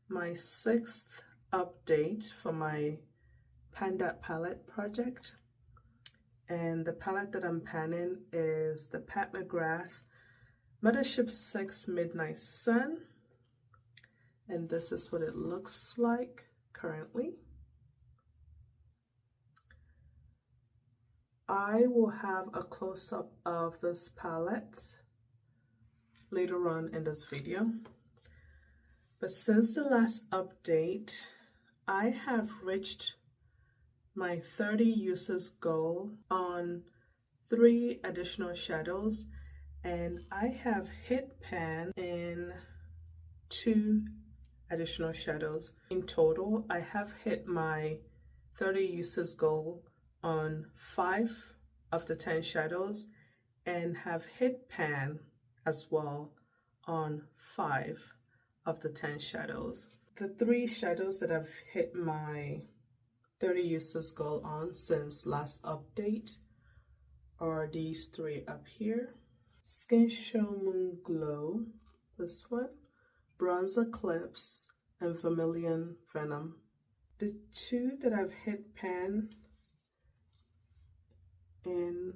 my 6th update for my Panda palette project, and the palette that I'm panning is the McGrath Mothership 6 Midnight Sun, and this is what it looks like currently. I will have a close-up of this palette later on in this video, but since the last update, I have reached my 30 uses goal on 3 additional shadows, and I have hit pan in 2 additional shadows. In total, I have hit my 30 uses goal on 5 of the 10 shadows and have hit pan as well on 5 of the 10 shadows. The 3 shadows that I've hit my 30 uses goal on since last update are these 3 up here: Skin Show Moon Glow, this one, Bronze Eclipse, and Vermilion Venom. The 2 that I've hit pan in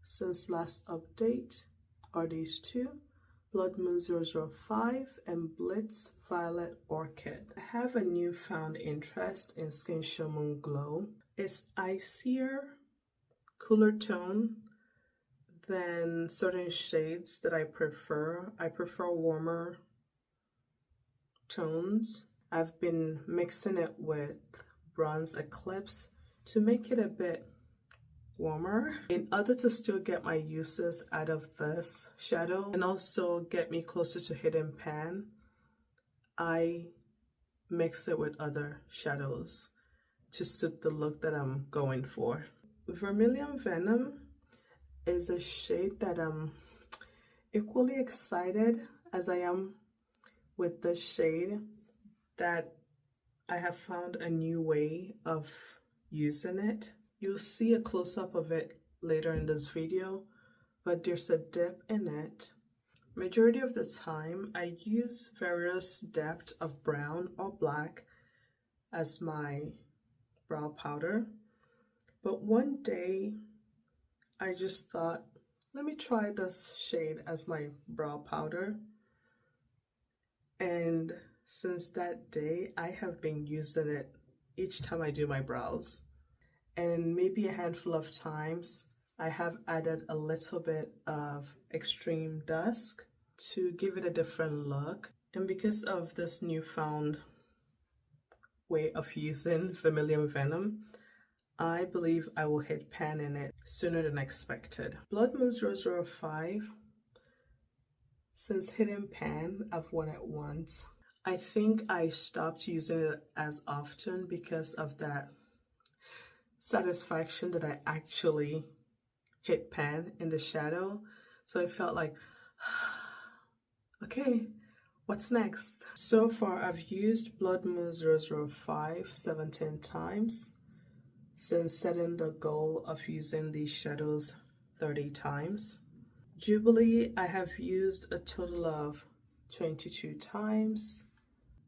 since last update are these 2, Blood Moon 005 and Blitz Violet Orchid. I have a newfound interest in Skin Show Moon Glow. It's icier, cooler tone than certain shades that I prefer. I prefer warmer tones. I've been mixing it with Bronze Eclipse to make it a bit warmer in order to still get my uses out of this shadow and also get me closer to hidden pan. I mix it with other shadows to suit the look that I'm going for. Vermilion Venom is a shade that I'm equally excited as I am with this shade, that I have found a new way of using it. You'll see a close-up of it later in this video, but there's a dip in it. Majority of the time, I use various depth of brown or black as my brow powder. But one day, I just thought, let me try this shade as my brow powder. And since that day, I have been using it each time I do my brows. And maybe a handful of times, I have added a little bit of extreme dusk to give it a different look. And because of this newfound way of using Vermilion Venom, I believe I will hit pan in it sooner than expected. Blood Moon 005, since hitting pan, I've worn it once. I think I stopped using it as often because of that satisfaction that I actually hit pan in the shadow. So I felt like, okay, what's next? So far, I've used Blood Moon 005 17 times since setting the goal of using these shadows 30 times. Jubilee, I have used a total of 22 times.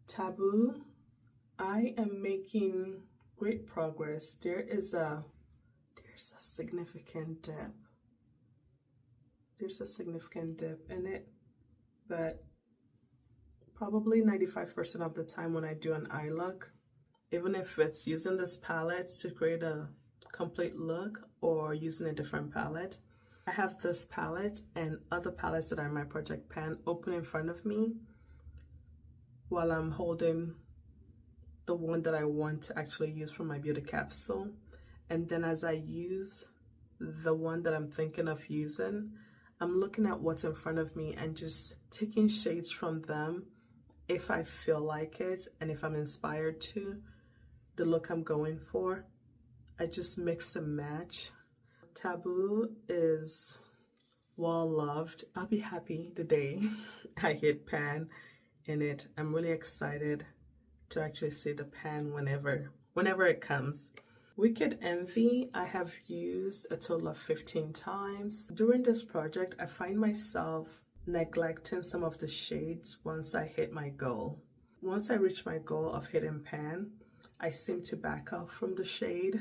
Taboo, I am making great progress. There's a significant dip. There's a significant dip in it, but probably 95% of the time when I do an eye look, even if it's using this palette to create a complete look or using a different palette, I have this palette and other palettes that are in my project pan open in front of me while I'm holding the one that I want to actually use from my beauty capsule. And then as I use the one that I'm thinking of using, I'm looking at what's in front of me and just taking shades from them if I feel like it and if I'm inspired to the look I'm going for. I just mix and match. Taboo is well loved. I'll be happy the day I hit pan in it. I'm really excited to actually see the pan whenever it comes. Wicked Envy, I have used a total of 15 times. During this project, I find myself neglecting some of the shades once I hit my goal. Once I reach my goal of hidden pan, I seem to back off from the shade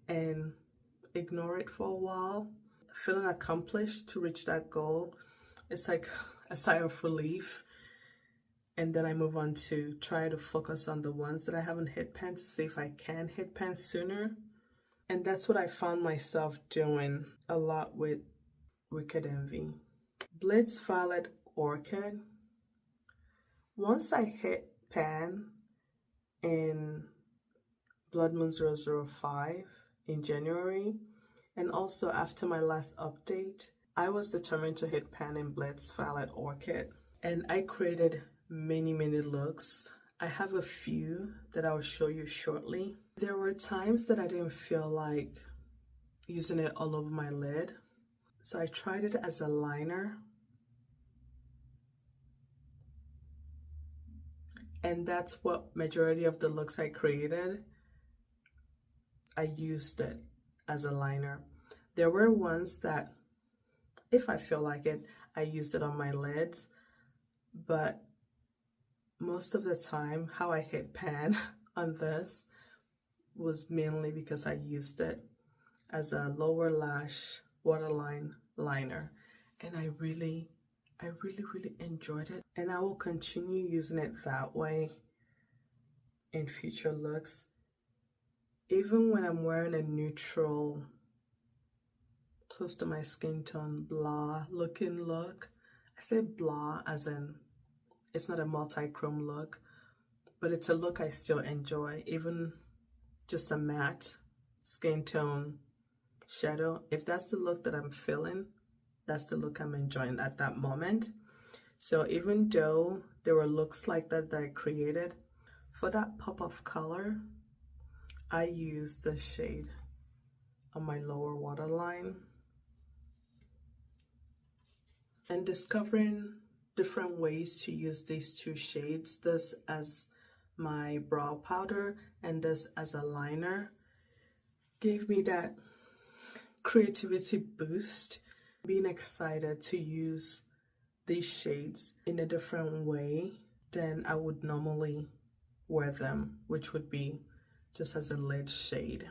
and ignore it for a while. Feeling accomplished to reach that goal, it's like a sigh of relief. And then I move on to try to focus on the ones that I haven't hit pan to see if I can hit pan sooner. And that's what I found myself doing a lot with Wicked Envy. Blitz Violet Orchid. Once I hit pan in Blood Moon 005 in January, and also after my last update, I was determined to hit pan in Blitz Violet Orchid. And I created many looks. I have a few that I'll show you shortly. There were times that I didn't feel like using it all over my lid, so I tried it as a liner, and that's what majority of the looks I created, I used it as a liner. There were ones that, if I feel like it, I used it on my lids, but most of the time, how I hit pan on this was mainly because I used it as a lower lash waterline liner, and I really enjoyed it, and I will continue using it that way in future looks. Even when I'm wearing a neutral, close to my skin tone, blah looking look, I say blah as in it's not a multi-chrome look, but it's a look I still enjoy. Even just a matte skin tone shadow, if that's the look that I'm feeling, that's the look I'm enjoying at that moment. So even though there were looks like that I created, for that pop of color, I used the shade on my lower waterline. And discovering different ways to use these two shades, this as my brow powder and this as a liner, gave me that creativity boost, being excited to use these shades in a different way than I would normally wear them, which would be just as a lid shade.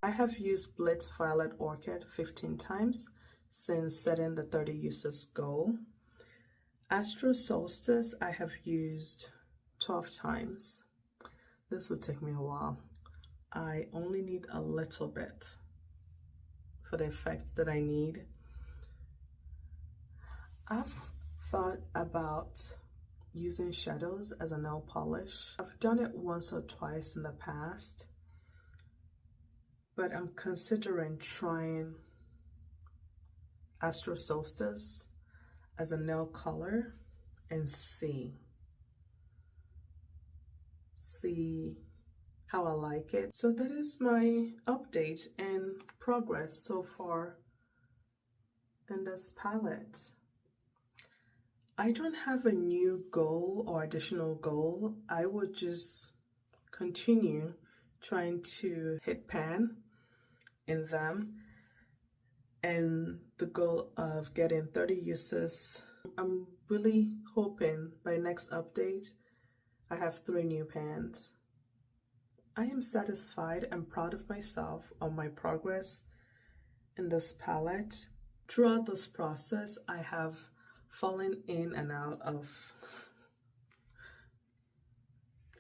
I have used Blitz Violet Orchid 15 times since setting the 30 uses goal. Astro Solstice I have used 12 times. This would take me a while. I only need a little bit for the effect that I need. I've thought about using shadows as a nail polish. I've done it once or twice in the past, but I'm considering trying Astro Solstice as a nail color and see how I like it. So that is my update and progress so far in this palette. I don't have a new goal or additional goal. I would just continue trying to hit pan in them, and the goal of getting 30 uses. I'm really hoping by next update I have 3 new pans. I am satisfied and proud of myself on my progress in this palette. Throughout this process, I have fallen in and out of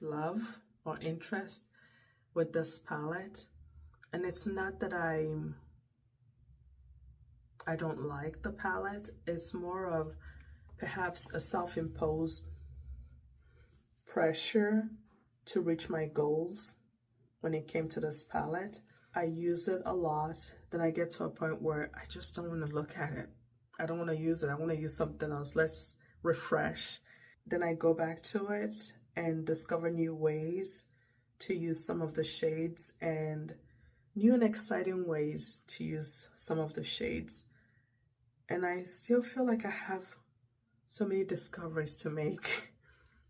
love or interest with this palette, and it's not that I don't like the palette, it's more of perhaps a self-imposed pressure to reach my goals when it came to this palette. I use it a lot, then I get to a point where I just don't want to look at it. I don't want to use it. I want to use something else. Let's refresh. Then I go back to it and discover new ways to use some of the shades and new and exciting ways to use some of the shades. And I still feel like I have so many discoveries to make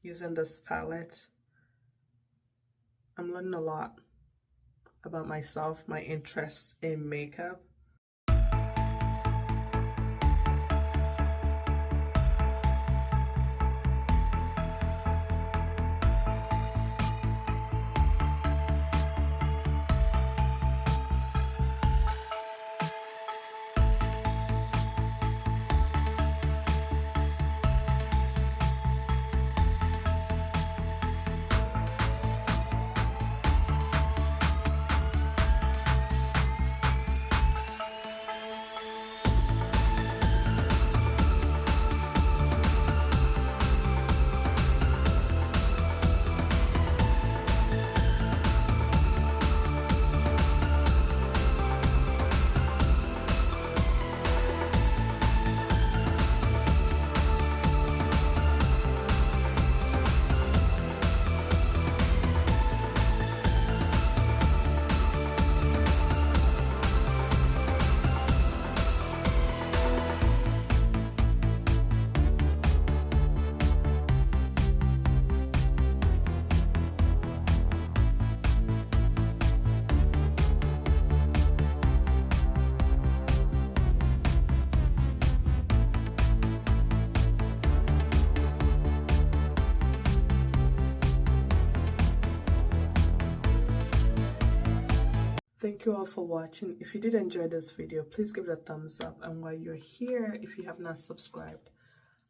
using this palette. I'm learning a lot about myself, my interests in makeup. Thank you all for watching. If you did enjoy this video, please give it a thumbs up. And while you're here, if you have not subscribed,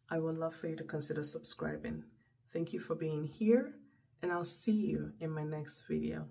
I would love for you to consider subscribing. Thank you for being here, and I'll see you in my next video.